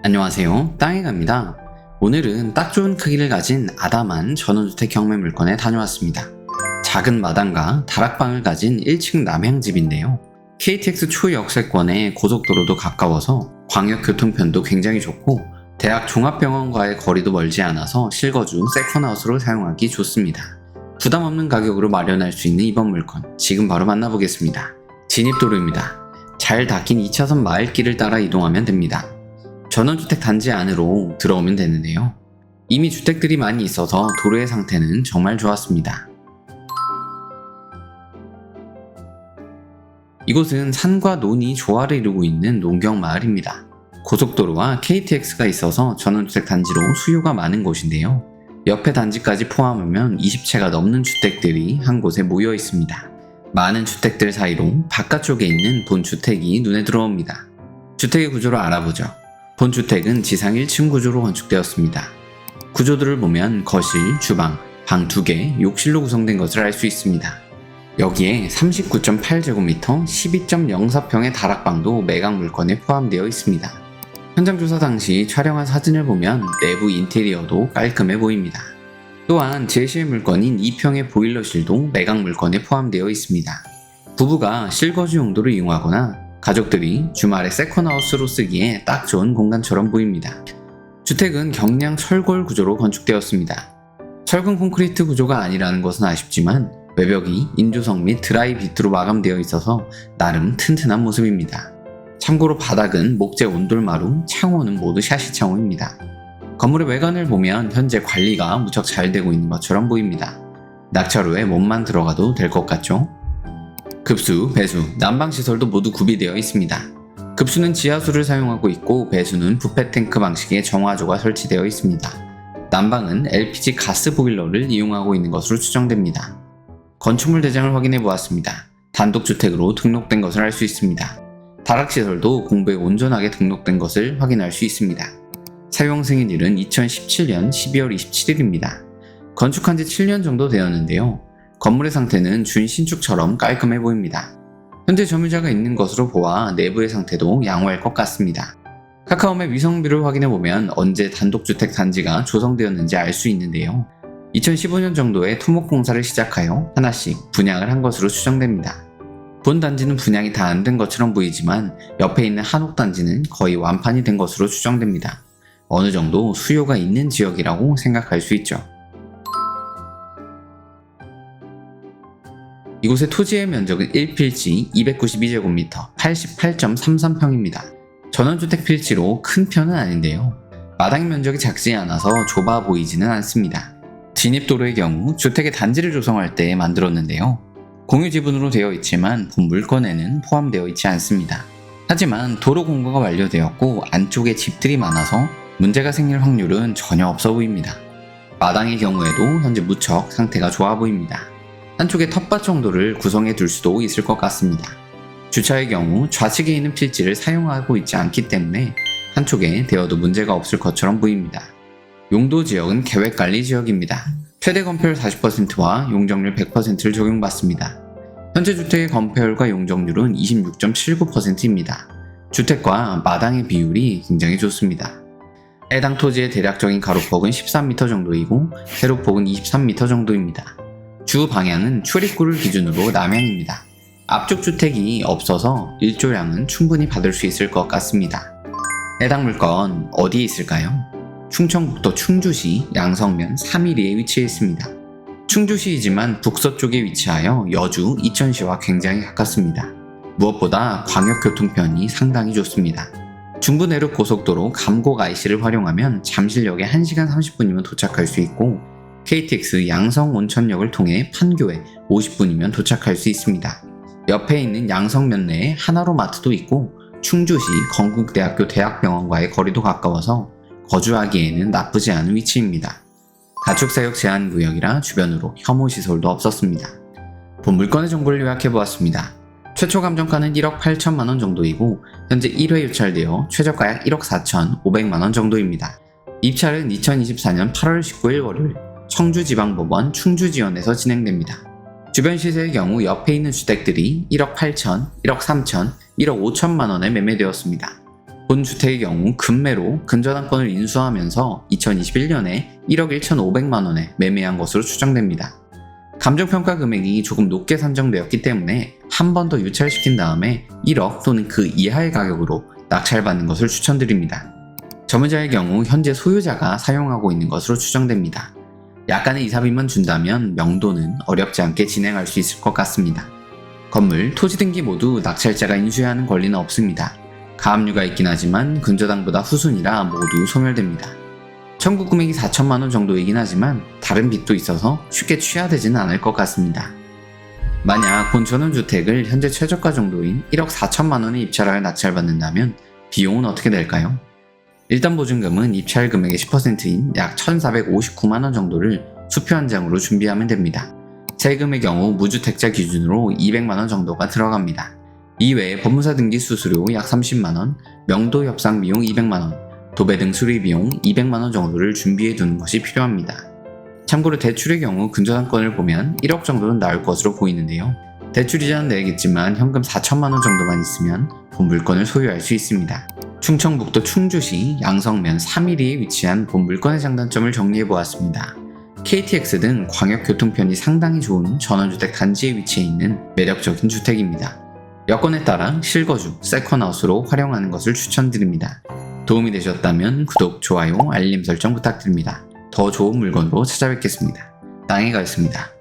안녕하세요, 땅이갑니다. 오늘은 딱 좋은 크기를 가진 아담한 전원주택 경매 물건에 다녀왔습니다. 작은 마당과 다락방을 가진 1층 남향집인데요. KTX 초역세권에 고속도로도 가까워서 광역교통편도 굉장히 좋고 대학 종합병원과의 거리도 멀지 않아서 실거주 세컨하우스로 사용하기 좋습니다. 부담 없는 가격으로 마련할 수 있는 이번 물건, 지금 바로 만나보겠습니다. 진입도로입니다. 잘 닦인 2차선 마을길을 따라 이동하면 됩니다. 전원주택 단지 안으로 들어오면 되는데요. 이미 주택들이 많이 있어서 도로의 상태는 정말 좋았습니다. 이곳은 산과 논이 조화를 이루고 있는 농경마을입니다. 고속도로와 KTX가 있어서 전원주택 단지로 수요가 많은 곳인데요. 옆에 단지까지 포함하면 20채가 넘는 주택들이 한 곳에 모여 있습니다. 많은 주택들 사이로 바깥쪽에 있는 본주택이 눈에 들어옵니다. 주택의 구조를 알아보죠. 본주택은 지상 1층 구조로 건축되었습니다. 구조들을 보면 거실, 주방, 방 2개, 욕실로 구성된 것을 알 수 있습니다. 여기에 39.8제곱미터, 12.04평의 다락방도 매각 물건에 포함되어 있습니다. 현장 조사 당시 촬영한 사진을 보면 내부 인테리어도 깔끔해 보입니다. 또한 제시의 물건인 2평의 보일러실도 매각 물건에 포함되어 있습니다. 부부가 실거주 용도로 이용하거나 가족들이 주말에 세컨하우스로 쓰기에 딱 좋은 공간처럼 보입니다. 주택은 경량 철골 구조로 건축되었습니다. 철근 콘크리트 구조가 아니라는 것은 아쉽지만 외벽이 인조석 및 드라이 비트로 마감되어 있어서 나름 튼튼한 모습입니다. 참고로 바닥은 목재 온돌마루, 창호는 모두 샤시 창호입니다. 건물의 외관을 보면 현재 관리가 무척 잘 되고 있는 것처럼 보입니다. 낙찰후에 몸만 들어가도 될 것 같죠? 급수, 배수, 난방시설도 모두 구비되어 있습니다. 급수는 지하수를 사용하고 있고 배수는 부패 탱크 방식의 정화조가 설치되어 있습니다. 난방은 LPG 가스 보일러를 이용하고 있는 것으로 추정됩니다. 건축물 대장을 확인해 보았습니다. 단독주택으로 등록된 것을 알 수 있습니다. 다락시설도 공부에 온전하게 등록된 것을 확인할 수 있습니다. 사용 승인일은 2017년 12월 27일입니다. 건축한 지 7년 정도 되었는데요. 건물의 상태는 준신축처럼 깔끔해 보입니다. 현재 점유자가 있는 것으로 보아 내부의 상태도 양호할 것 같습니다. 카카오맵 위성비를 확인해보면 언제 단독주택 단지가 조성되었는지 알 수 있는데요. 2015년 정도에 토목공사를 시작하여 하나씩 분양을 한 것으로 추정됩니다. 본 단지는 분양이 다 안 된 것처럼 보이지만 옆에 있는 한옥 단지는 거의 완판이 된 것으로 추정됩니다. 어느 정도 수요가 있는 지역이라고 생각할 수 있죠. 이곳의 토지의 면적은 1필지 292제곱미터 88.33평입니다. 전원주택 필지로 큰 편은 아닌데요. 마당 면적이 작지 않아서 좁아 보이지는 않습니다. 진입도로의 경우 주택의 단지를 조성할 때 만들었는데요. 공유 지분으로 되어 있지만 본 물건에는 포함되어 있지 않습니다. 하지만 도로 공고가 완료되었고 안쪽에 집들이 많아서 문제가 생길 확률은 전혀 없어 보입니다. 마당의 경우에도 현재 무척 상태가 좋아 보입니다. 한쪽에 텃밭 정도를 구성해 둘 수도 있을 것 같습니다. 주차의 경우 좌측에 있는 필지를 사용하고 있지 않기 때문에 한쪽에 대어도 문제가 없을 것처럼 보입니다. 용도 지역은 계획관리 지역입니다. 최대 건폐율 40%와 용적률 100%를 적용받습니다. 현재 주택의 건폐율과 용적률은 26.79%입니다. 주택과 마당의 비율이 굉장히 좋습니다. 해당 토지의 대략적인 가로폭은 13m 정도이고 세로폭은 23m 정도입니다. 주 방향은 출입구를 기준으로 남향입니다. 앞쪽 주택이 없어서 일조량은 충분히 받을 수 있을 것 같습니다. 해당 물건 어디에 있을까요? 충청북도 충주시 양성면 312에 위치해 있습니다. 충주시이지만 북서쪽에 위치하여 여주, 이천시와 굉장히 가깝습니다. 무엇보다 광역교통편이 상당히 좋습니다. 중부내륙 고속도로 감곡 IC를 활용하면 잠실역에 1시간 30분이면 도착할 수 있고 KTX 양성 온천역을 통해 판교에 50분이면 도착할 수 있습니다. 옆에 있는 양성면 내에 하나로마트도 있고 충주시 건국대학교 대학병원과의 거리도 가까워서 거주하기에는 나쁘지 않은 위치입니다. 가축사육 제한구역이라 주변으로 혐오시설도 없었습니다. 본 물건의 정보를 요약해보았습니다. 최초 감정가는 1억 8천만원 정도이고 현재 1회 유찰되어 최저가 약 1억 4,500만원 정도입니다. 입찰은 2024년 8월 19일 월요일 청주지방법원 충주지원에서 진행됩니다. 주변 시세의 경우 옆에 있는 주택들이 1억 8천, 1억 3천, 1억 5천만 원에 매매되었습니다. 본 주택의 경우 급매로 근저당권을 인수하면서 2021년에 1억 1,500만 원에 매매한 것으로 추정됩니다. 감정평가 금액이 조금 높게 산정되었기 때문에 한 번 더 유찰시킨 다음에 1억 또는 그 이하의 가격으로 낙찰받는 것을 추천드립니다. 점유자의 경우 현재 소유자가 사용하고 있는 것으로 추정됩니다. 약간의 이사비만 준다면 명도는 어렵지 않게 진행할 수 있을 것 같습니다. 건물, 토지 등기 모두 낙찰자가 인수해야 하는 권리는 없습니다. 가압류가 있긴 하지만 근저당보다 후순이라 모두 소멸됩니다. 청구 금액이 4천만 원 정도이긴 하지만 다른 빚도 있어서 쉽게 취하되지는 않을 것 같습니다. 만약 본 전원주택을 현재 최저가 정도인 1억 4천만 원에 입찰하여 낙찰받는다면 비용은 어떻게 될까요? 일단 보증금은 입찰 금액의 10%인 약 1,459만 원 정도를 수표 한 장으로 준비하면 됩니다. 세금의 경우 무주택자 기준으로 200만 원 정도가 들어갑니다. 이외에 법무사 등기 수수료 약 30만 원, 명도 협상 비용 200만 원, 도배 등 수리 비용 200만 원 정도를 준비해 두는 것이 필요합니다. 참고로 대출의 경우 근저당권을 보면 1억 정도는 나올 것으로 보이는데요. 대출이자는 내겠지만 현금 4천만 원 정도만 있으면 본 물건을 소유할 수 있습니다. 충청북도 충주시 양성면 312에 위치한 본 물건의 장단점을 정리해 보았습니다. KTX 등 광역교통편이 상당히 좋은 전원주택 단지에 위치해 있는 매력적인 주택입니다. 여건에 따라 실거주, 세컨하우스로 활용하는 것을 추천드립니다. 도움이 되셨다면 구독, 좋아요, 알림 설정 부탁드립니다. 더 좋은 물건으로 찾아뵙겠습니다. 땅에 가있습니다.